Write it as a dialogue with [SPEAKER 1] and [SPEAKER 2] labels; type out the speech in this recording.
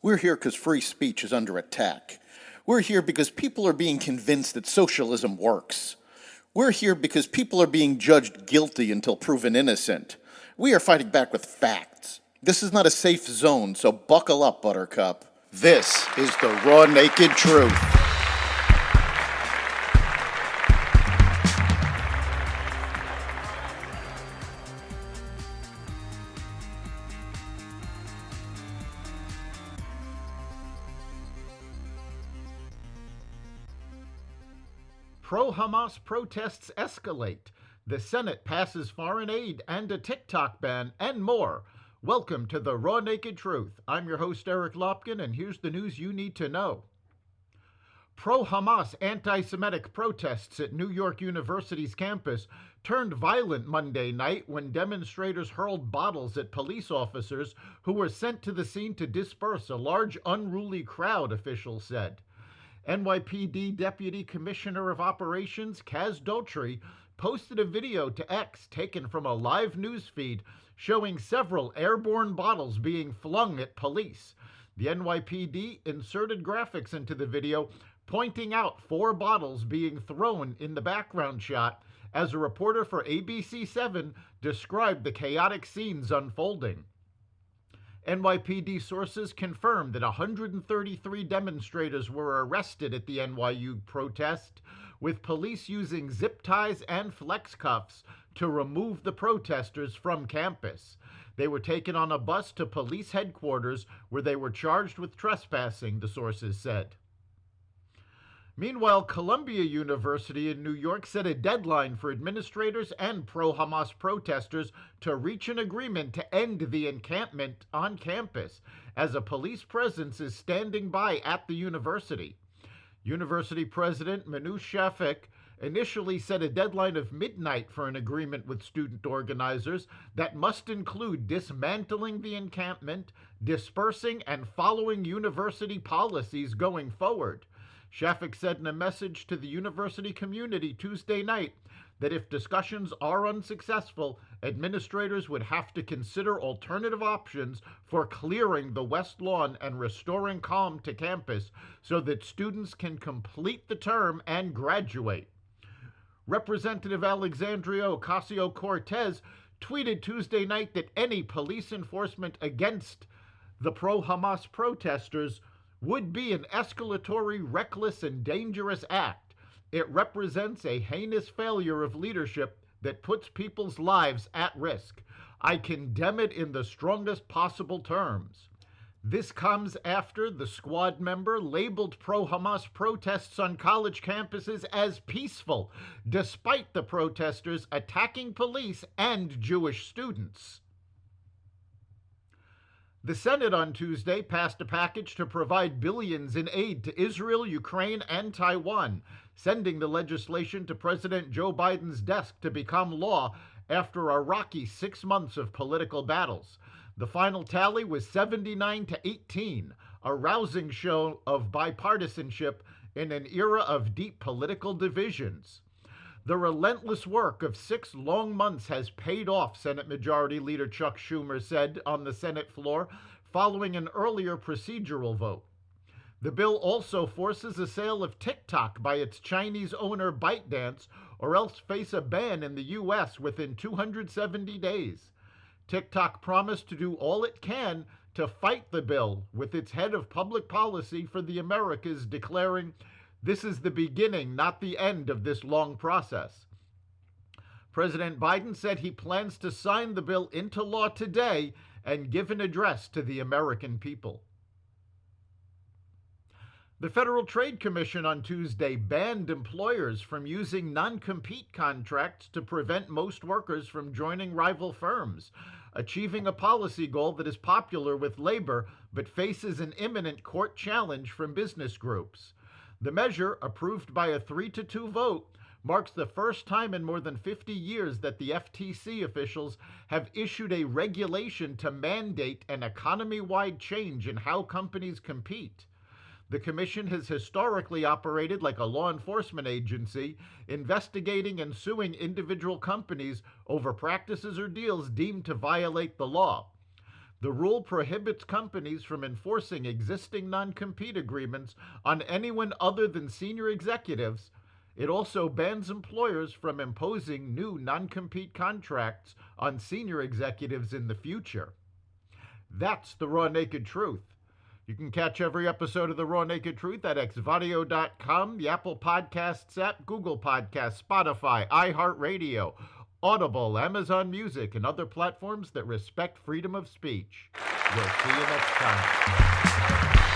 [SPEAKER 1] We're here because free speech is under attack. We're here because people are being convinced that socialism works. We're here because people are being judged guilty until proven innocent. We are fighting back with facts. This is not a safe zone, so buckle up, Buttercup. This is the raw, naked truth.
[SPEAKER 2] Pro-Hamas protests escalate. The Senate passes foreign aid and a TikTok ban, and more. Welcome to the Raw Naked Truth. I'm your host, Eric Lopkin, and here's the news you need to know. Pro-Hamas anti-Semitic protests at New York University's campus turned violent Monday night when demonstrators hurled bottles at police officers who were sent to the scene to disperse a large unruly crowd, officials said. NYPD Deputy Commissioner of Operations Kaz Daughtry posted a video to X taken from a live news feed showing several airborne bottles being flung at police. The NYPD inserted graphics into the video pointing out 4 bottles being thrown in the background shot as a reporter for ABC7 described the chaotic scenes unfolding. NYPD sources confirmed that 133 demonstrators were arrested at the NYU protest, with police using zip ties and flex cuffs to remove the protesters from campus. They were taken on a bus to police headquarters where they were charged with trespassing, the sources said. Meanwhile, Columbia University in New York set a deadline for administrators and pro-Hamas protesters to reach an agreement to end the encampment on campus, as a police presence is standing by at the university. University President Manoush Shafik initially set a deadline of midnight for an agreement with student organizers that must include dismantling the encampment, dispersing, and following university policies going forward. Shafik said in a message to the university community Tuesday night that if discussions are unsuccessful, administrators would have to consider alternative options for clearing the West Lawn and restoring calm to campus so that students can complete the term and graduate. Representative Alexandria Ocasio-Cortez tweeted Tuesday night that any police enforcement against the pro-Hamas protesters would be an escalatory, reckless, and dangerous act. It represents a heinous failure of leadership that puts people's lives at risk. I condemn it in the strongest possible terms. This comes after the squad member labeled pro-Hamas protests on college campuses as peaceful, despite the protesters attacking police and Jewish students. The Senate on Tuesday passed a package to provide billions in aid to Israel, Ukraine, and Taiwan, sending the legislation to President Joe Biden's desk to become law after a rocky 6 months of political battles. The final tally was 79-18, a rousing show of bipartisanship in an era of deep political divisions. The relentless work of 6 long months has paid off, Senate Majority Leader Chuck Schumer said on the Senate floor following an earlier procedural vote. The bill also forces a sale of TikTok by its Chinese owner ByteDance, or else face a ban in the U.S. within 270 days. TikTok promised to do all it can to fight the bill, with its head of public policy for the Americas declaring, "This is the beginning, not the end of this long process." President Biden said he plans to sign the bill into law today and give an address to the American people. The Federal Trade Commission on Tuesday banned employers from using non-compete contracts to prevent most workers from joining rival firms, achieving a policy goal that is popular with labor but faces an imminent court challenge from business groups. The measure, approved by a 3-2 vote, marks the first time in more than 50 years that the FTC officials have issued a regulation to mandate an economy-wide change in how companies compete. The Commission has historically operated like a law enforcement agency, investigating and suing individual companies over practices or deals deemed to violate the law. The rule prohibits companies from enforcing existing non-compete agreements on anyone other than senior executives. It also bans employers from imposing new non-compete contracts on senior executives in the future. That's the Raw Naked Truth. You can catch every episode of The Raw Naked Truth at xvadio.com, the Apple Podcasts app, Google Podcasts, Spotify, iHeartRadio, Audible, Amazon Music, and other platforms that respect freedom of speech. We'll see you next time.